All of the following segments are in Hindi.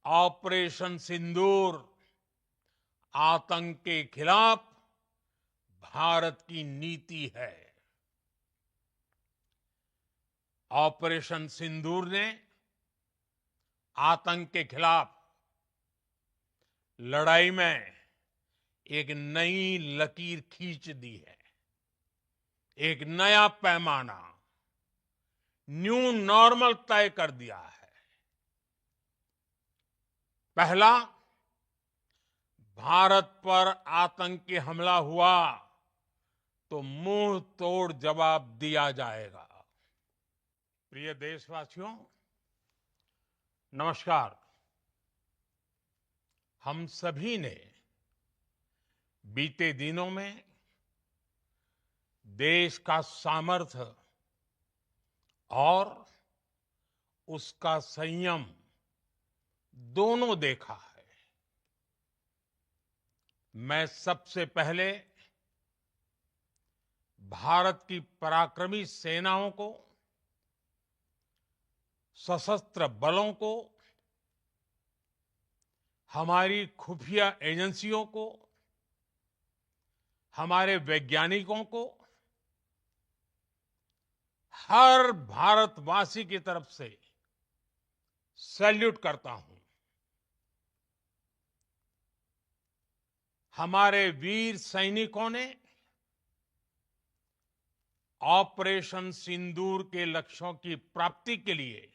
ऑपरेशन सिंदूर आतंक के खिलाफ भारत की नीति है। ऑपरेशन सिंदूर ने आतंक के खिलाफ लड़ाई में एक नई लकीर खींच दी है। एक नया पैमाना, न्यू नॉर्मल तय कर दिया है। पहला, भारत पर आतंकी हमला हुआ तो मुंह तोड़ जवाब दिया जाएगा। प्रिय देशवासियों, नमस्कार। हम सभी ने बीते दिनों में देश का सामर्थ्य और उसका संयम दोनों देखा है। मैं सबसे पहले भारत की पराक्रमी सेनाओं को, सशस्त्र बलों को, हमारी खुफिया एजेंसियों को, हमारे वैज्ञानिकों को, हर भारतवासी की तरफ से सैल्यूट करता हूं। हमारे वीर सैनिकों ने ऑपरेशन सिंदूर के लक्ष्यों की प्राप्ति के लिए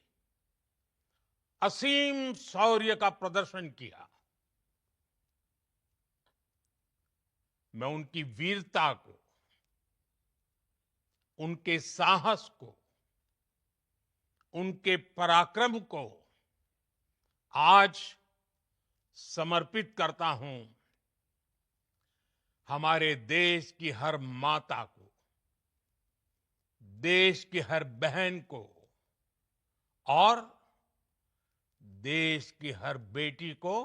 असीम शौर्य का प्रदर्शन किया। मैं उनकी वीरता को, उनके साहस को, उनके पराक्रम को आज समर्पित करता हूं हमारे देश की हर माता को, देश की हर बहन को और देश की हर बेटी को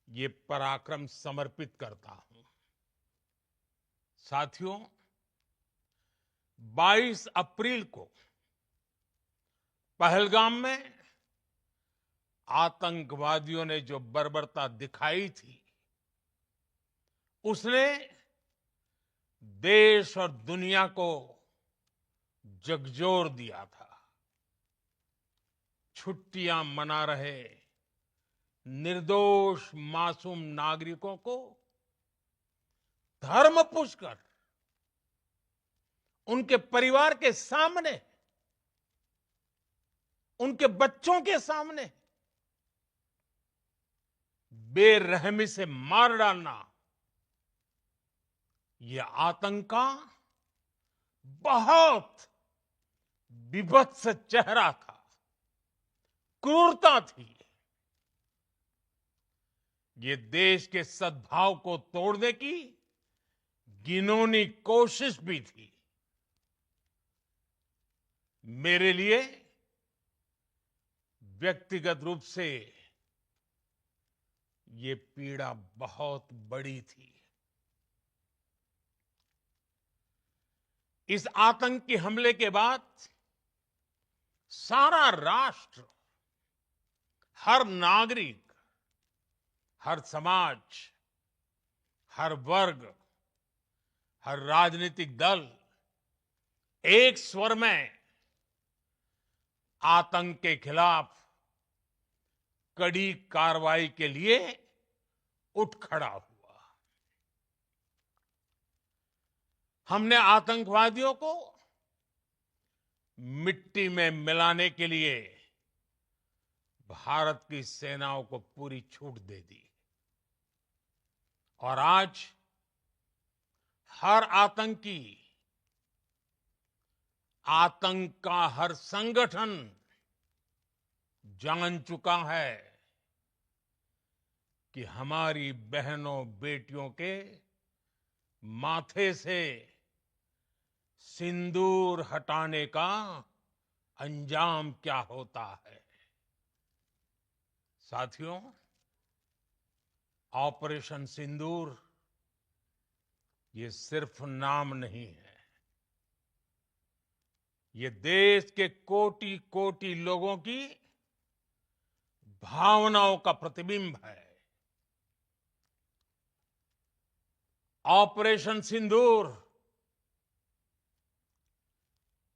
ये पराक्रम समर्पित करता हूं। साथियों, 22 अप्रैल को पहलगाम में आतंकवादियों ने जो बर्बरता दिखाई थी, उसने देश और दुनिया को झकझोर दिया था। छुट्टियां मना रहे निर्दोष मासूम नागरिकों को धर्म पूछकर उनके परिवार के सामने, उनके बच्चों के सामने बेरहमी से मार डालना, यह आतंक का बहुत विभत्स चेहरा था, क्रूरता थी। ये देश के सद्भाव को तोड़ने की घिनौनी कोशिश भी थी। मेरे लिए व्यक्तिगत रूप से ये पीड़ा बहुत बड़ी थी। इस आतंकी हमले के बाद सारा राष्ट्र, हर नागरिक, हर समाज, हर वर्ग, हर राजनीतिक दल एक स्वर में आतंक के खिलाफ कड़ी कार्रवाई के लिए उठ खड़ा हुआ। हमने आतंकवादियों को मिट्टी में मिलाने के लिए भारत की सेनाओं को पूरी छूट दे दी और आज हर आतंकी, आतंक का हर संगठन जान चुका है कि हमारी बहनों बेटियों के माथे से सिंदूर हटाने का अंजाम क्या होता है। साथियों, ऑपरेशन सिंदूर ये सिर्फ नाम नहीं है, ये देश के कोटि कोटि लोगों की भावनाओं का प्रतिबिंब है। ऑपरेशन सिंदूर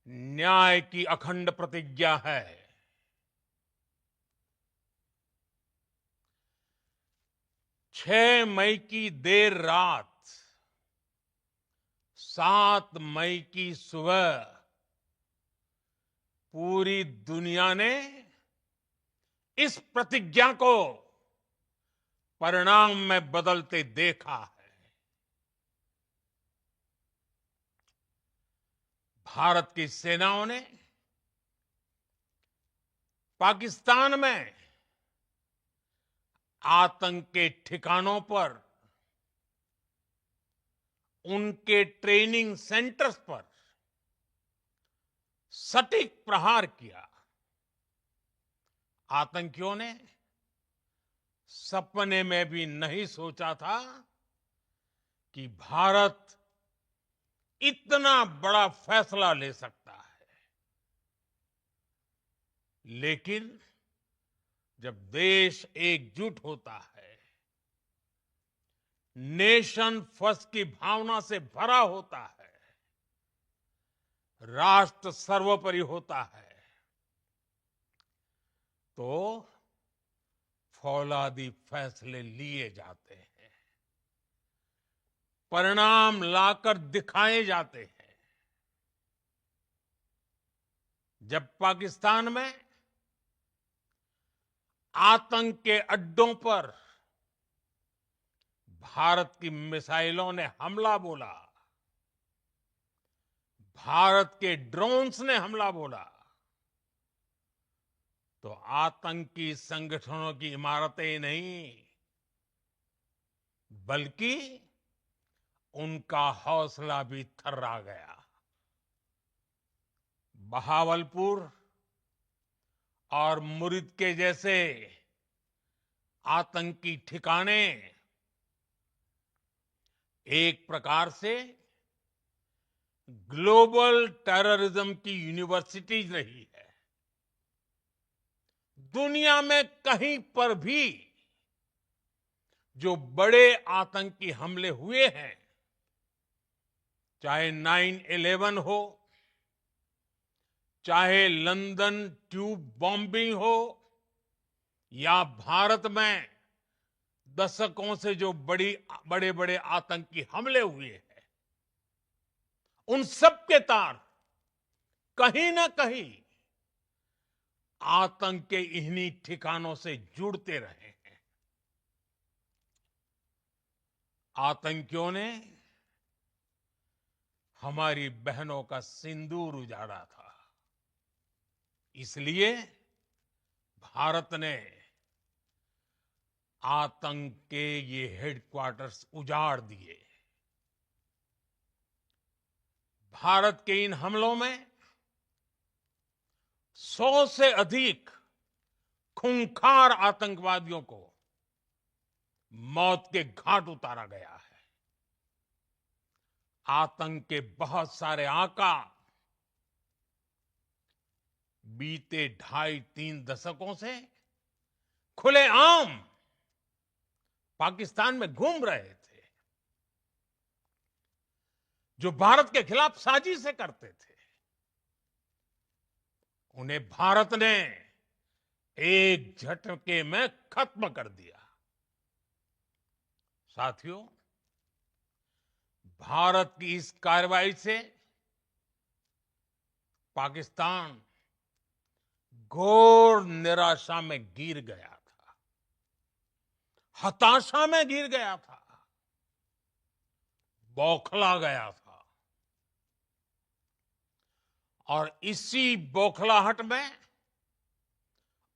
न्याय की अखंड प्रतिज्ञा है। 6 मई की देर रात, 7 मई की सुबह पूरी दुनिया ने इस प्रतिज्ञा को परिणाम में बदलते देखा है। भारत की सेनाओं ने पाकिस्तान में आतंक के ठिकानों पर, उनके ट्रेनिंग सेंटर्स पर सटीक प्रहार किया। आतंकियों ने सपने में भी नहीं सोचा था कि भारत इतना बड़ा फैसला ले सकता है। लेकिन जब देश एकजुट होता है, नेशन फर्स्ट की भावना से भरा होता है, राष्ट्र सर्वोपरि होता है, तो फौलादी फैसले लिए जाते हैं, परिणाम लाकर दिखाए जाते हैं। जब पाकिस्तान में आतंक के अड्डों पर भारत की मिसाइलों ने हमला बोला, भारत के ड्रोन्स ने हमला बोला, तो आतंकी संगठनों की इमारतें नहीं, बल्कि उनका हौसला भी थर्रा गया। बहावलपुर और मुरिद के जैसे आतंकी ठिकाने एक प्रकार से ग्लोबल टेररिज्म की यूनिवर्सिटीज रही है। दुनिया में कहीं पर भी जो बड़े आतंकी हमले हुए हैं, चाहे 9/11 हो, चाहे लंदन ट्यूब बॉम्बिंग हो, या भारत में दशकों से जो बड़े बड़े आतंकी हमले हुए हैं, उन सब के तार कहीं ना कहीं आतंक के इन्हीं ठिकानों से जुड़ते रहे हैं। आतंकियों ने हमारी बहनों का सिंदूर उजाड़ा था, इसलिए भारत ने आतंक के ये हेडक्वार्टर्स उजाड़ दिए। भारत के इन हमलों में 100 से अधिक खूंखार आतंकवादियों को मौत के घाट उतारा गया है। आतंक के बहुत सारे आका बीते 2.5-3 दशकों से खुलेआम पाकिस्तान में घूम रहे थे, जो भारत के खिलाफ साजिशें करते थे। उन्हें भारत ने एक झटके में खत्म कर दिया। साथियों, भारत की इस कार्रवाई से पाकिस्तान घोर निराशा में गिर गया था, हताशा में गिर गया था, बौखला गया था। और इसी बौखलाहट में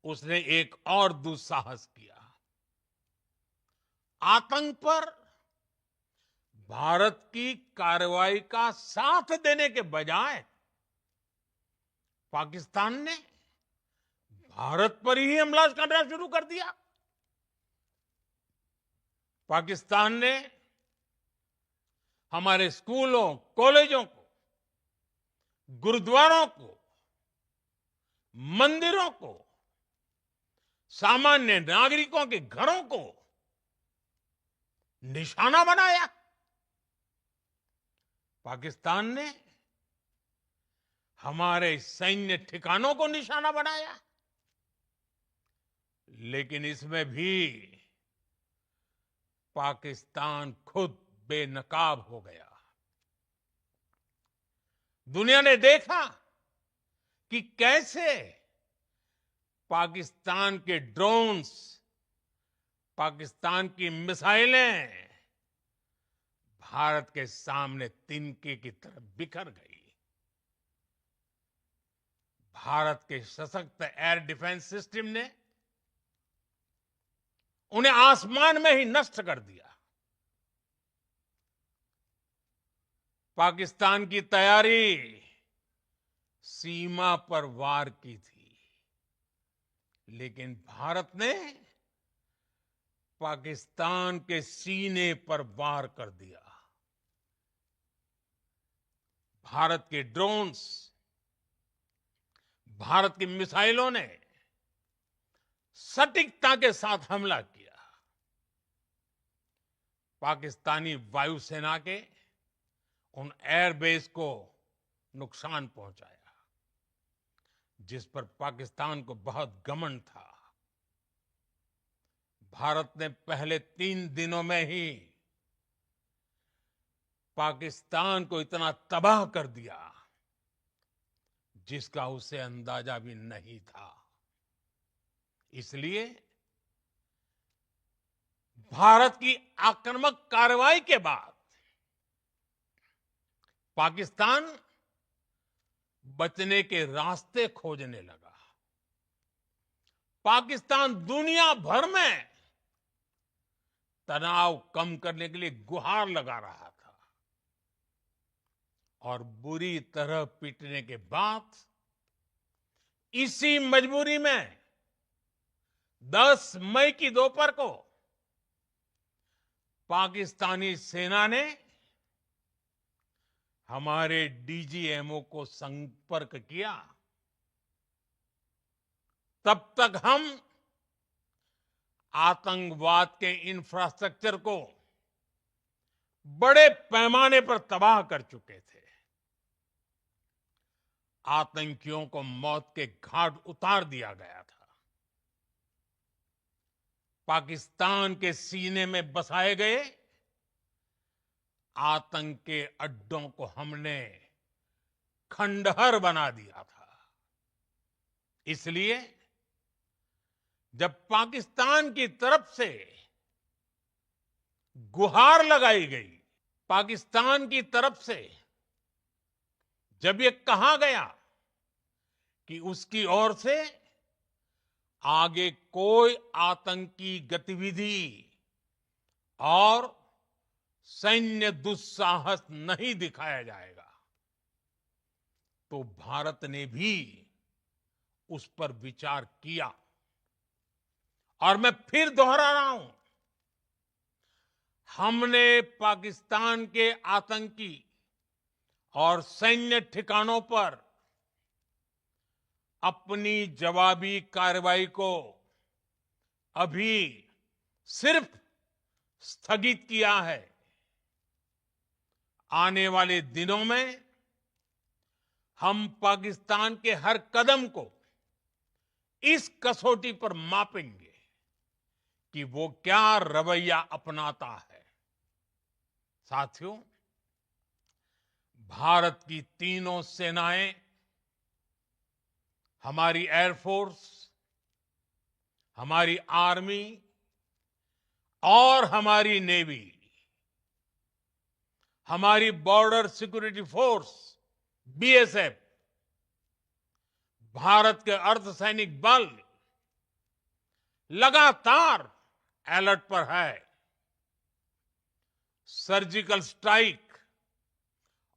उसने एक और दुस्साहस किया। आतंक पर भारत की कार्रवाई का साथ देने के बजाय पाकिस्तान ने भारत पर ही हमला करना शुरू कर दिया। पाकिस्तान ने हमारे स्कूलों, कॉलेजों को, गुरुद्वारों को, मंदिरों को सामान्य नागरिकों के घरों को निशाना बनाया। पाकिस्तान ने हमारे सैन्य ठिकानों को निशाना बनाया। लेकिन इसमें भी पाकिस्तान खुद बेनकाब हो गया। दुनिया ने देखा कि कैसे पाकिस्तान के ड्रोन्स, पाकिस्तान की मिसाइलें भारत के सामने तिनके की तरह बिखर गई। भारत के सशक्त एयर डिफेंस सिस्टम ने उन्हें आसमान में ही नष्ट कर दिया। पाकिस्तान की तैयारी सीमा पर वार की थी, लेकिन भारत ने पाकिस्तान के सीने पर वार कर दिया। भारत के ड्रोन्स, भारत की मिसाइलों ने सटीकता के साथ हमला किया। पाकिस्तानी वायुसेना के उन एयरबेस को नुकसान पहुंचाया, जिस पर पाकिस्तान को बहुत घमंड था। भारत ने पहले 3 दिनों में ही पाकिस्तान को इतना तबाह कर दिया जिसका उसे अंदाजा भी नहीं था। इसलिए भारत की आक्रामक कार्रवाई के बाद पाकिस्तान बचने के रास्ते खोजने लगा। पाकिस्तान दुनिया भर में तनाव कम करने के लिए गुहार लगा रहा था और बुरी तरह पीटने के बाद इसी मजबूरी में 10 मई की दोपहर को पाकिस्तानी सेना ने हमारे डीजीएमओ को संपर्क किया। तब तक हम आतंकवाद के इंफ्रास्ट्रक्चर को बड़े पैमाने पर तबाह कर चुके थे। आतंकियों को मौत के घाट उतार दिया गया था। पाकिस्तान के सीने में बसाए गए आतंक के अड्डों को हमने खंडहर बना दिया था। इसलिए जब पाकिस्तान की तरफ से गुहार लगाई गई, पाकिस्तान की तरफ से जब ये कहा गया कि उसकी ओर से आगे कोई आतंकी गतिविधि और सैन्य दुस्साहस नहीं दिखाया जाएगा, तो भारत ने भी उस पर विचार किया। और मैं फिर दोहरा रहा हूं, हमने पाकिस्तान के आतंकी और सैन्य ठिकानों पर अपनी जवाबी कार्रवाई को अभी सिर्फ स्थगित किया है। आने वाले दिनों में हम पाकिस्तान के हर कदम को इस कसौटी पर मापेंगे कि वो क्या रवैया अपनाता है। साथियों, भारत की तीनों सेनाएं, हमारी एयरफोर्स, हमारी आर्मी और हमारी नेवी, हमारी border security force BSF, Bharat के अर्धसैनिक बल लगातार अलर्ट पर है। सर्जिकल स्ट्राइक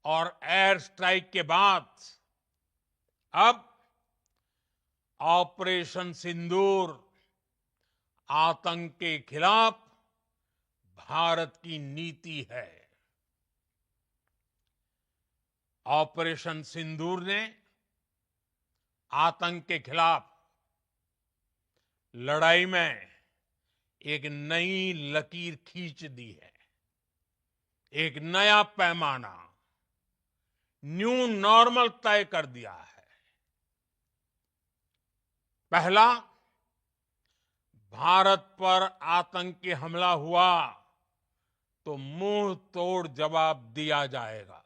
और एयर स्ट्राइक के बाद अब ऑपरेशन सिंदूर आतंक के खिलाफ भारत की नीति है। ऑपरेशन सिंदूर ने आतंक के खिलाफ लड़ाई में एक नई लकीर खींच दी है, एक नया पैमाना, न्यू नॉर्मल तय कर दिया है। पहला, भारत पर आतंकी हमला हुआ तो मुंह तोड़ जवाब दिया जाएगा।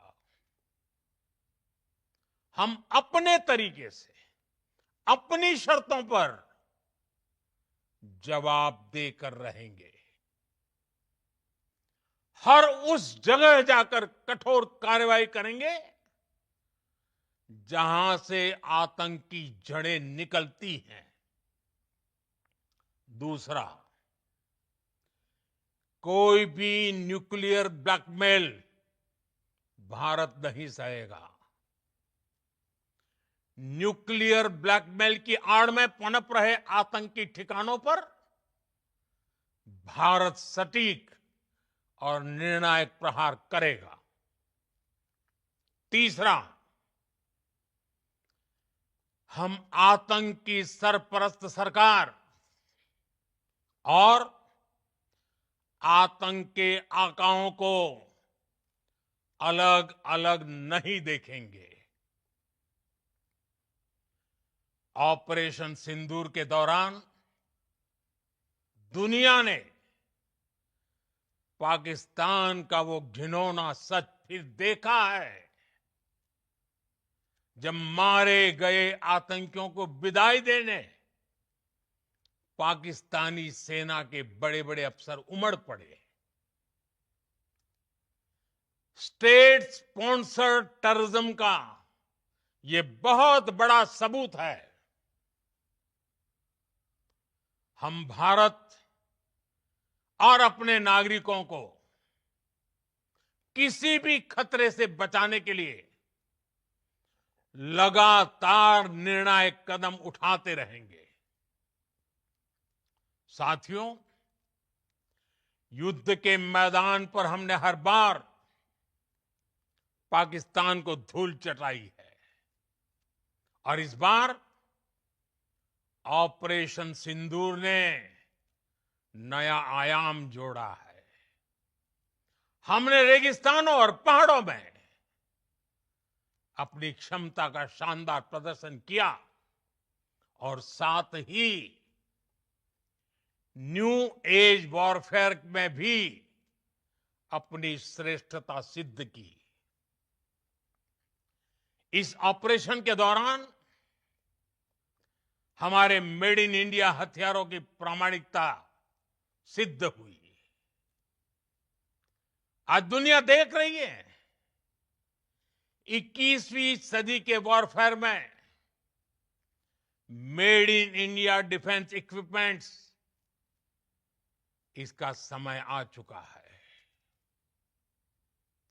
हम अपने तरीके से, अपनी शर्तों पर जवाब देकर रहेंगे। हर उस जगह जाकर कठोर कार्रवाई करेंगे जहां से आतंक की जड़ें निकलती हैं। दूसरा, कोई भी न्यूक्लियर ब्लैकमेल भारत नहीं सहेगा। न्यूक्लियर ब्लैकमेल की आड़ में पनप रहे आतंकी ठिकानों पर भारत सटीक और निर्णायक प्रहार करेगा। तीसरा, हम आतंक की सरपरस्त सरकार और आतंक के आकाओं को अलग अलग नहीं देखेंगे। ऑपरेशन सिंदूर के दौरान दुनिया ने पाकिस्तान का वो घिनौना सच फिर देखा है, जब मारे गए आतंकियों को विदाई देने पाकिस्तानी सेना के बड़े बड़े अफसर उमड़ पड़े। स्टेट स्पॉन्सर्ड टेररिज्म का ये बहुत बड़ा सबूत है। हम भारत और अपने नागरिकों को किसी भी खतरे से बचाने के लिए लगातार निर्णायक कदम उठाते रहेंगे। साथियों, युद्ध के मैदान पर हमने हर बार पाकिस्तान को धूल चटाई है और इस बार ऑपरेशन सिंदूर ने नया आयाम जोड़ा है। हमने रेगिस्तानों और पहाड़ों में अपनी क्षमता का शानदार प्रदर्शन किया और साथ ही न्यू एज वॉरफेयर में भी अपनी श्रेष्ठता सिद्ध की। इस ऑपरेशन के दौरान हमारे मेड इन इंडिया हथियारों की प्रामाणिकता सिद्ध हुई। आज दुनिया देख रही है 21वीं सदी के वॉरफेयर में made in India defence equipments, इसका समय आ चुका है।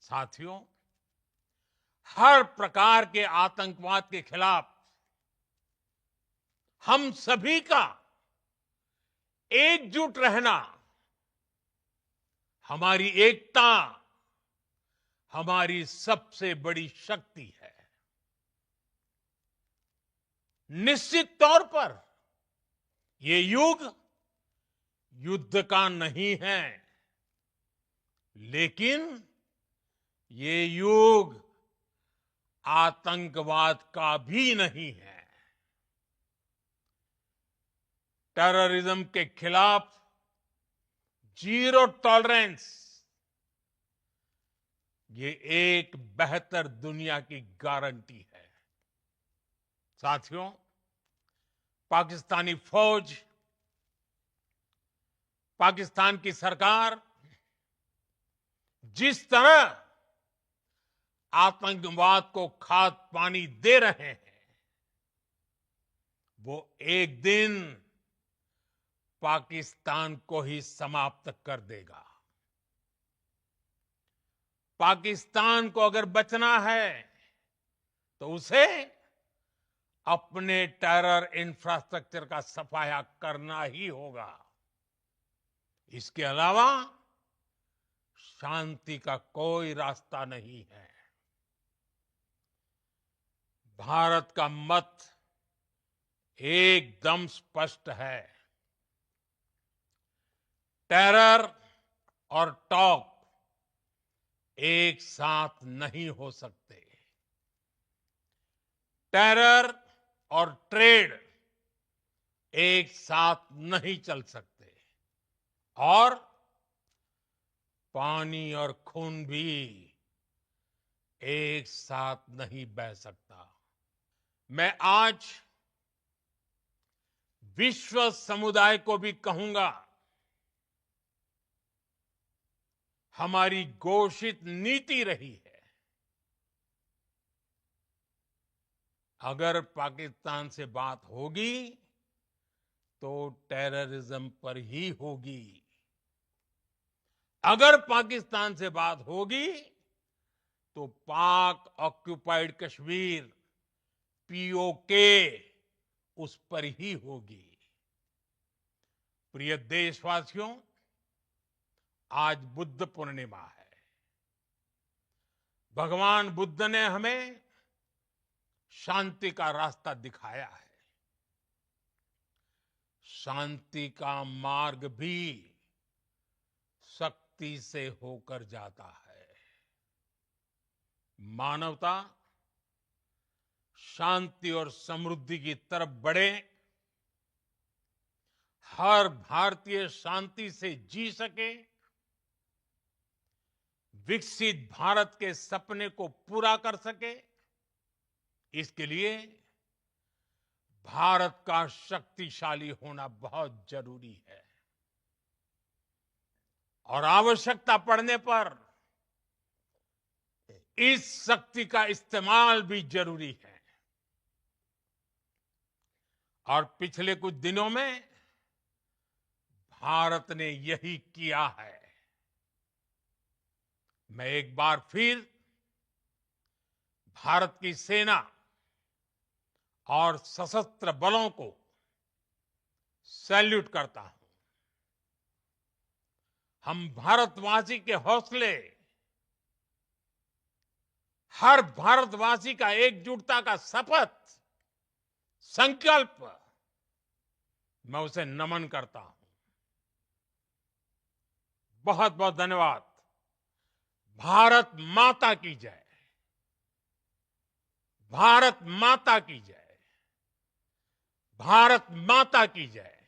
साथियों, हर प्रकार के आतंकवाद के खिलाफ हम सभी का एकजुट रहना, हमारी एकता हमारी सबसे बड़ी शक्ति है। निश्चित तौर पर ये युग युद्ध का नहीं है, लेकिन ये युग आतंकवाद का भी नहीं है। टेररिज्म के खिलाफ जीरो टॉलरेंस, ये एक बेहतर दुनिया की गारंटी है। साथियों, पाकिस्तानी फौज, पाकिस्तान की सरकार जिस तरह आतंकवाद को खाद पानी दे रहे हैं, वो एक दिन पाकिस्तान को ही समाप्त कर देगा। पाकिस्तान को अगर बचना है तो उसे अपने टेरर इंफ्रास्ट्रक्चर का सफाया करना ही होगा। इसके अलावा शांति का कोई रास्ता नहीं है। भारत का मत एकदम स्पष्ट है। टेरर और टॉप एक साथ नहीं हो सकते। टेरर और ट्रेड एक साथ नहीं चल सकते और पानी और खून भी एक साथ नहीं बह सकता। मैं आज विश्व समुदाय को भी कहूंगा, हमारी घोषित नीति रही है, अगर पाकिस्तान से बात होगी तो टेररिज्म पर ही होगी। अगर पाकिस्तान से बात होगी तो पाक ऑक्युपाइड कश्मीर पीओके उस पर ही होगी। प्रिय देशवासियों, आज बुद्ध पूर्णिमा है। भगवान बुद्ध ने हमें शांति का रास्ता दिखाया है। शांति का मार्ग भी शक्ति से होकर जाता है। मानवता शांति और समृद्धि की तरफ बढ़े, हर भारतीय शांति से जी सके, विकसित भारत के सपने को पूरा कर सके, इसके लिए भारत का शक्तिशाली होना बहुत जरूरी है और आवश्यकता पड़ने पर इस शक्ति का इस्तेमाल भी जरूरी है। और पिछले कुछ दिनों में भारत ने यही किया है। मैं एक बार फिर भारत की सेना और सशस्त्र बलों को सैल्यूट करता हूं। हम भारतवासी के हौसले, हर भारतवासी का एकजुटता का शपथ, संकल्प, मैं उसे नमन करता हूं। बहुत बहुत धन्यवाद। भारत माता की जय। भारत माता की जय। भारत माता की जय।